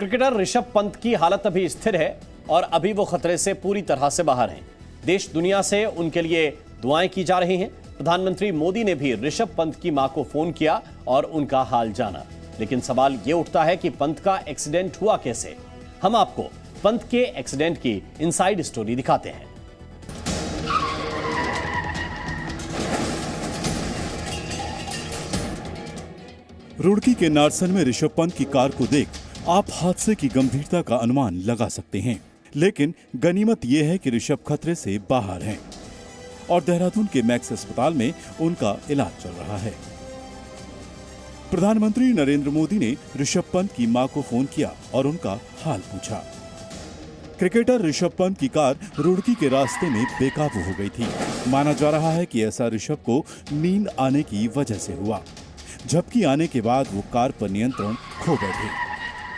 Cricketer Rishabh Pant की हालत अभी स्थिर है और अभी वो खतरे से पूरी तरह से बाहर हैं। देश दुनिया से उनके लिए दुआएं की जा रही हैं। प्रधानमंत्री मोदी ने भी ऋषभ पंत की मां को फोन किया और उनका हाल जाना। लेकिन सवाल ये उठता है कि पंत का एक्सीडेंट हुआ कैसे। हम आपको पंत के एक्सीडेंट की इनसाइड स्टोरी दिखाते हैं। रुड़की के नारसन में ऋषभ पंत की कार को देख आप हादसे की गंभीरता का अनुमान लगा सकते हैं, लेकिन गनीमत यह है कि ऋषभ खतरे से बाहर हैं और देहरादून के मैक्स अस्पताल में उनका इलाज चल रहा है। प्रधानमंत्री नरेंद्र मोदी ने ऋषभ पंत की मां को फोन किया और उनका हाल पूछा। क्रिकेटर ऋषभ पंत की कार रुड़की के रास्ते में बेकाबू हो गई थी। माना जा रहा है कि ऐसा ऋषभ को नींद आने की वजह से हुआ। झपकी आने के बाद वो कार पर नियंत्रण खो बैठे।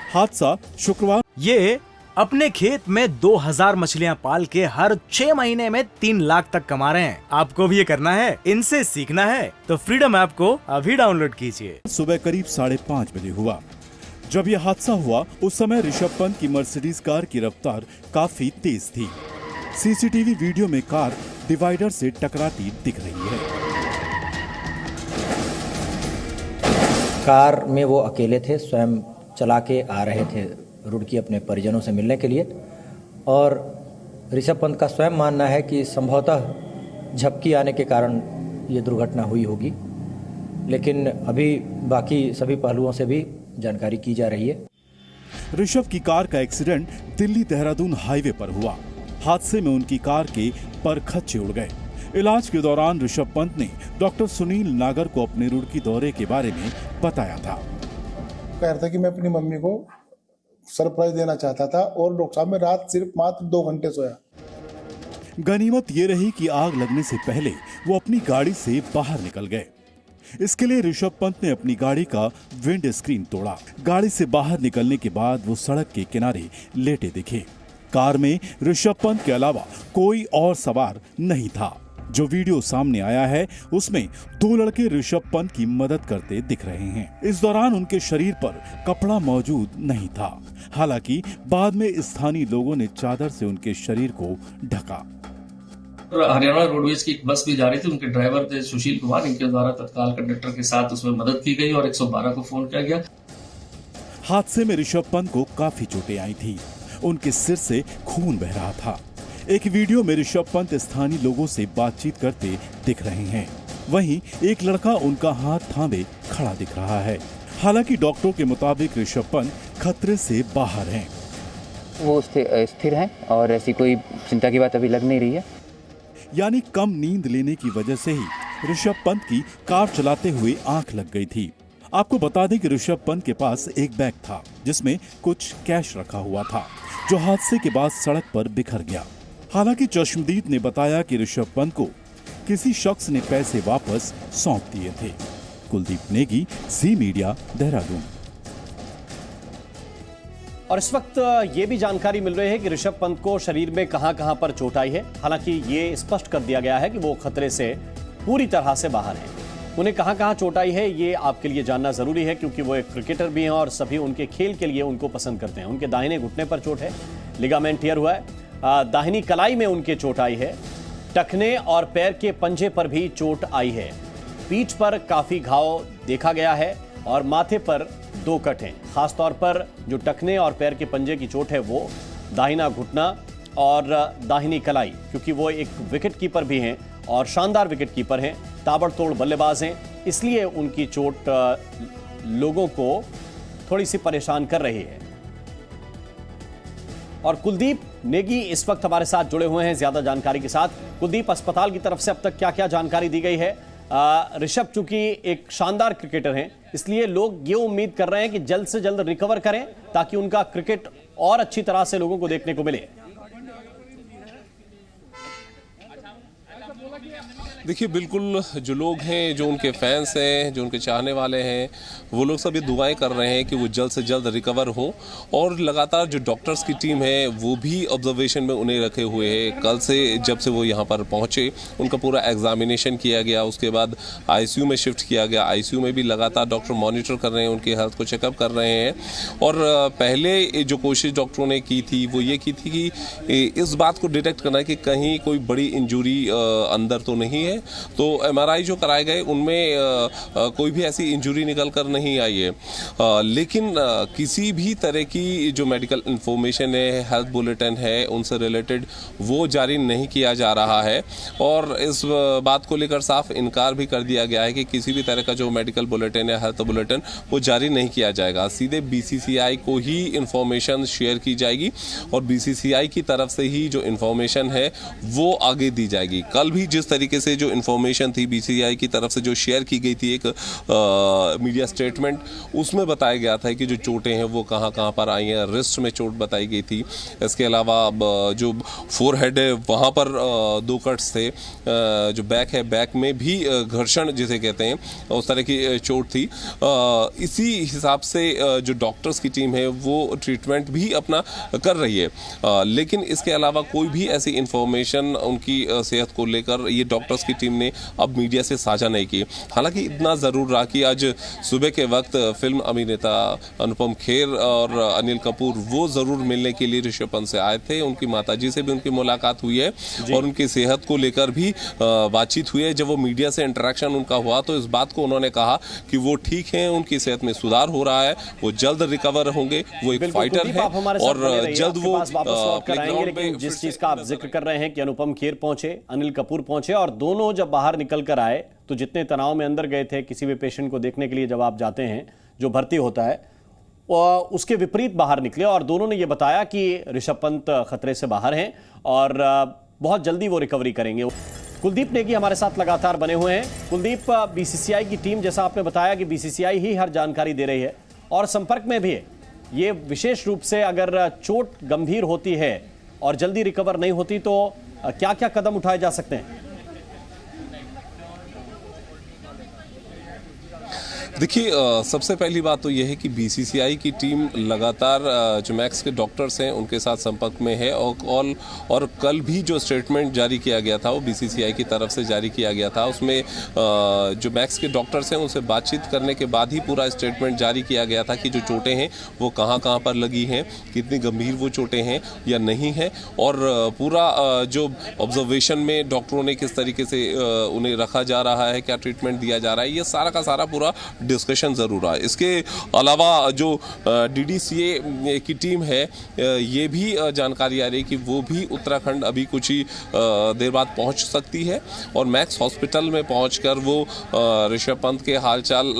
हादसा शुक्रवार। ये अपने खेत में 2000 मछलियां पाल के हर 6 महीने में 3 लाख तक कमा रहे हैं। आपको भी ये करना है, इनसे सीखना है तो फ्रीडम ऐप को अभी डाउनलोड कीजिए। सुबह करीब 5:30 बजे हुआ। जब यह हादसा हुआ उस समय ऋषभ पंत की मर्सिडीज कार की रफ्तार काफी तेज थी। सीसीटीवी वीडियो में कार डिवाइडर से टकराती दिख रही है। कार में वो अकेले थे, स्वयं चला के आ रहे थे रुड़की अपने परिजनों से मिलने के लिए। और ऋषभ पंत का स्वयं मानना है कि संभवतः झपकी आने के कारण ये दुर्घटना हुई होगी, लेकिन अभी बाकी सभी पहलुओं से भी जानकारी की जा रही है। ऋषभ की कार का एक्सीडेंट दिल्ली देहरादून हाईवे पर हुआ। हादसे में उनकी कार के परखच्चे उड़ गए। इलाज के दौरान ऋषभ पंत ने डॉक्टर सुनील नागर को अपने रुड़की दौरे के बारे में बताया था। कह रहा था कि मैं अपनी मम्मी को सरप्राइज देना चाहता था और डॉक्टर साहब मैं रात सिर्फ मात्र 2 घंटे सोया। गनीमत ये रही कि आग लगने से पहले वो अपनी गाड़ी से बाहर निकल गए। इसके लिए ऋषभ पंत ने अपनी गाड़ी का विंड स्क्रीन तोड़ा। गाड़ी से बाहर निकलने के बाद वो सड़क के किनारे लेटे दिखे। कार में ऋषभ पंत के अलावा कोई और सवार नहीं था। जो वीडियो सामने आया है उसमें 2 लड़के ऋषभ पंत की मदद करते दिख रहे हैं। इस दौरान उनके शरीर पर कपड़ा मौजूद नहीं था। हालांकि बाद में स्थानीय लोगों ने चादर से उनके शरीर को ढका। हरियाणा रोडवेज की एक बस भी जा रही थी, उनके ड्राइवर थे सुशील कुमार, इनके द्वारा तत्काल कंडक्टर के साथ उसमें मदद की गई और 112 को फोन किया गया। हादसे में ऋषभ पंत को काफी चोटें आई थी। उनके सिर से खून बह रहा था। एक वीडियो में ऋषभ पंत स्थानीय लोगों से बातचीत करते दिख रहे हैं। वहीं एक लड़का उनका हाथ थामे खड़ा दिख रहा है। हालांकि डॉक्टरों के मुताबिक ऋषभ पंत खतरे से बाहर हैं। वो स्थिर हैं और ऐसी कोई चिंता की बात अभी लग नहीं रही है। यानी कम नींद लेने की वजह से ही ऋषभ पंत की कार चलाते हुए आंख लग गई थी। आपको बता दें कि ऋषभ पंत के पास एक बैग था जिसमें कुछ कैश रखा हुआ था, जो हादसे के बाद सड़क पर बिखर गया। हालांकि चश्मदीद ने बताया कि ऋषभ पंत को किसी शख्स ने पैसे वापस सौंप दिए थे। कुलदीप नेगी, जी मीडिया, देहरादून। और इस वक्त ये भी जानकारी मिल रही है कि ऋषभ पंत को शरीर में कहां-कहां पर चोट आई है। हालांकि ये स्पष्ट कर दिया गया है कि वो खतरे से पूरी तरह से बाहर हैं। उन्हें कहां-कहां चोट आई है ये आपके लिए जानना जरूरी है, क्योंकि वो एक क्रिकेटर भी हैं और सभी उनके खेल के लिए उनको पसंद करते हैं। उनके दाहिने घुटने पर चोट है, लिगामेंट टियर हुआ है। दाहिनी कलाई में उनके चोट आई है। टखने और पैर के पंजे पर भी चोट आई है। पीठ पर काफी घाव देखा गया है और माथे पर 2 कट हैं। खासतौर पर जो टखने और पैर के पंजे की चोट है वो दाहिना घुटना और दाहिनी कलाई, क्योंकि वो एक विकेट कीपर भी हैं और शानदार विकेट कीपर हैं, ताबड़तोड़ बल्लेबाज हैं, इसलिए उनकी चोट लोगों को थोड़ी सी परेशान कर रही है। और कुलदीप नेगी इस वक्त हमारे साथ जुड़े हुए हैं ज्यादा जानकारी के साथ। कुलदीप, अस्पताल की तरफ से अब तक क्या क्या जानकारी दी गई है? ऋषभ चूंकि एक शानदार क्रिकेटर हैं, इसलिए लोग ये उम्मीद कर रहे हैं कि जल्द से जल्द रिकवर करें ताकि उनका क्रिकेट और अच्छी तरह से लोगों को देखने को मिले। देखिए बिल्कुल, जो लोग हैं, जो उनके फैंस हैं, जो उनके चाहने वाले हैं, वो लोग सभी दुआएं कर रहे हैं कि वो जल्द से जल्द रिकवर हों। और लगातार जो डॉक्टर्स की टीम है वो भी ऑब्जर्वेशन में उन्हें रखे हुए है। कल से जब से वो यहाँ पर पहुँचे उनका पूरा एग्जामिनेशन किया गया, उसके बाद आईसीयू में शिफ्ट किया गया। आईसीयू में भी लगातार डॉक्टर मॉनिटर कर रहे हैं, उनकी हेल्थ को चेकअप कर रहे हैं। और पहले जो कोशिश डॉक्टरों ने की थी वो ये की थी कि इस बात को डिटेक्ट करना है कि कहीं कोई बड़ी इंजरी अंदर तो नहीं है। तो एमआरआई जो कराए गए उनमें कोई भी ऐसी इंजरी निकल कर नहीं आई है। लेकिन किसी भी तरह की जो मेडिकल इंफॉर्मेशन है, हेल्थ बुलेटिन है, उनसे रिलेटेड वो जारी नहीं किया जा रहा है। और इस बात को लेकर साफ इनकार भी कर दिया गया है कि किसी भी तरह का जो मेडिकल बुलेटिन या हेल्थ बुलेटिन वो जारी नहीं किया जाएगा। सीधे बीसीसीआई को ही इंफॉर्मेशन शेयर की जाएगी और बीसीसीआई की तरफ से ही जो इंफॉर्मेशन है वो आगे दी जाएगी। कल भी जिस तरीके से जो इंफॉर्मेशन थी बीसीसीआई की तरफ से जो शेयर की गई थी एक मीडिया स्टेटमेंट, उसमें बताया गया था कि जो चोटें हैं वो कहाँ कहाँ पर आई हैं। रिस्ट में चोट बताई गई थी। इसके अलावा जो फोरहेड है वहाँ पर 2 कट्स थे। जो बैक है, बैक में भी घर्षण जिसे कहते हैं उस तरह की चोट थी। इसी हिसाब से जो डॉक्टर्स की टीम है वो ट्रीटमेंट भी अपना कर रही है। लेकिन इसके अलावा कोई भी ऐसी इंफॉर्मेशन उनकी सेहत को लेकर ये डॉक्टर्स की टीम ने अब मीडिया से साझा नहीं की। हालांकि इतना ज़रूर रहा कि आज सुबह के वक्त फिल्म अभिनेता अनुपम खेर और अनिल कपूर वो ज़रूर मिलने के लिए ऋषभ पंत से आए थे। उनकी माताजी से भी उनकी मुलाकात हुई है और उनकी सेहत को लेकर भी बातचीत हुई है। जब वो मीडिया से इंटरेक्शन उनका हुआ तो इस बात को उन्होंने कहा कि वो ठीक हैं, उनकी सेहत में सुधार हो रहा है, वो जल्द रिकवर होंगे, वो एक फाइटर है और जल्द वो कराएंगे। लेकिन जिस चीज का आप जिक्र कर रहे हैं कि अनुपम खेर पहुंचे, अनिल कपूर पहुंचे और दोनों जब बाहर निकल कर आए तो जितने तनाव में अंदर गए थे, किसी भी पेशेंट को देखने के लिए जब आप जाते हैं जो भर्ती होता है, उसके विपरीत बाहर निकले और दोनों ने यह बताया कि ऋषभ पंत खतरे से बाहर हैं और बहुत जल्दी वो रिकवरी करेंगे। कुलदीप नेगी हमारे साथ लगातार बने हुए हैं। कुलदीप, बीसीसीआई की टीम, जैसा आपने बताया कि बीसीसीआई ही हर जानकारी दे रही है और संपर्क में भी है। ये विशेष रूप से अगर चोट गंभीर होती है और जल्दी रिकवर नहीं होती तो क्या क्या कदम उठाए जा सकते हैं? देखिए, सबसे पहली बात तो यह है कि बीसीसीआई की टीम लगातार जो मैक्स के डॉक्टर्स हैं उनके साथ संपर्क में है और कल भी जो स्टेटमेंट जारी किया गया था वो बीसीसीआई की तरफ से जारी किया गया था। उसमें जो मैक्स के डॉक्टर्स हैं उनसे बातचीत करने के बाद ही पूरा स्टेटमेंट जारी किया गया था कि जो चोटें हैं वो कहाँ कहाँ पर लगी हैं, कितनी गंभीर वो चोटें हैं या नहीं है और पूरा जो ऑब्जर्वेशन में डॉक्टरों ने किस तरीके से उन्हें रखा जा रहा है, क्या ट्रीटमेंट दिया जा रहा है, ये सारा का सारा पूरा डिस्कशन जरूर रहा है। इसके अलावा जो डीडीसीए की टीम है ये भी जानकारी आ रही है कि वो भी उत्तराखंड अभी कुछ ही देर बाद पहुंच सकती है और मैक्स हॉस्पिटल में पहुंचकर वो ऋषभ पंत के हालचाल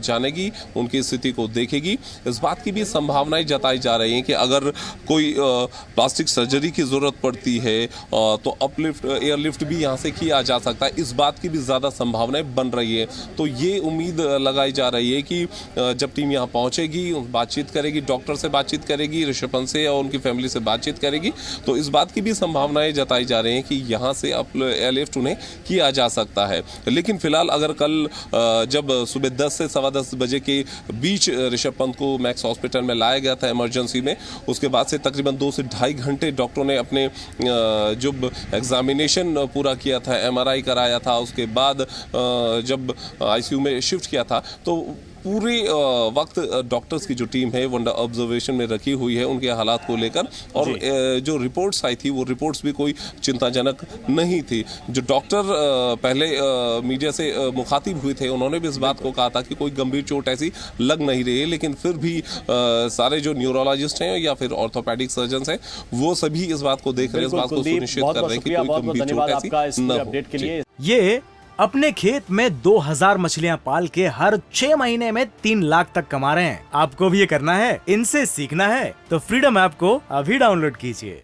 जानेगी, उनकी स्थिति को देखेगी। इस बात की भी संभावनाएं जताई जा रही हैं कि अगर कोई प्लास्टिक सर्जरी की जरूरत पड़ती है तो अपलिफ्ट, एयरलिफ्ट भी यहाँ से किया जा सकता है। इस बात की भी ज्यादा संभावनाएं बन रही है। तो ये उम्मीद लगाई जा रही है कि जब टीम यहाँ पहुंचेगी, बातचीत करेगी, डॉक्टर से बातचीत करेगी, ऋषभ पंत से और उनकी फैमिली से बातचीत करेगी, तो इस बात की भी संभावनाएं जताई जा रही हैं कि यहाँ से एयरलिफ्ट उन्हें किया जा सकता है। लेकिन फिलहाल अगर कल जब सुबह 10 से 10:15 बजे के बीच ऋषभ पंत को मैक्स हॉस्पिटल में लाया गया था इमरजेंसी में, उसके बाद से तकरीबन 2 से ढाई घंटे डॉक्टरों ने अपने जो एग्जामिनेशन पूरा किया था, एमआरआई कराया था, उसके बाद जब आईसीयू में शिफ्ट किया था तो पूरे वक्त डॉक्टर्स की जो टीम है वो ऑब्जर्वेशन में रखी हुई है उनके हालात को लेकर और जो रिपोर्ट्स आई थी वो रिपोर्ट्स भी कोई चिंताजनक नहीं थी। जो डॉक्टर पहले मीडिया से मुखातिब हुए थे उन्होंने भी इस बात को कहा था कि कोई गंभीर चोट ऐसी लग नहीं रही है, लेकिन फिर भी सारे जो न्यूरोलॉजिस्ट हैं या फिर ऑर्थोपेडिक सर्जन हैं वो सभी इस बात को देख रहे हैं, इस बात को सुनिश्चित कर रहे हैं कि कोई गंभीर चोट ऐसी न हो। ये अपने खेत में 2000 मछलियां पाल के हर 6 महीने में 3 लाख तक कमा रहे हैं। आपको भी ये करना है, इनसे सीखना है तो फ्रीडम ऐप को अभी डाउनलोड कीजिए।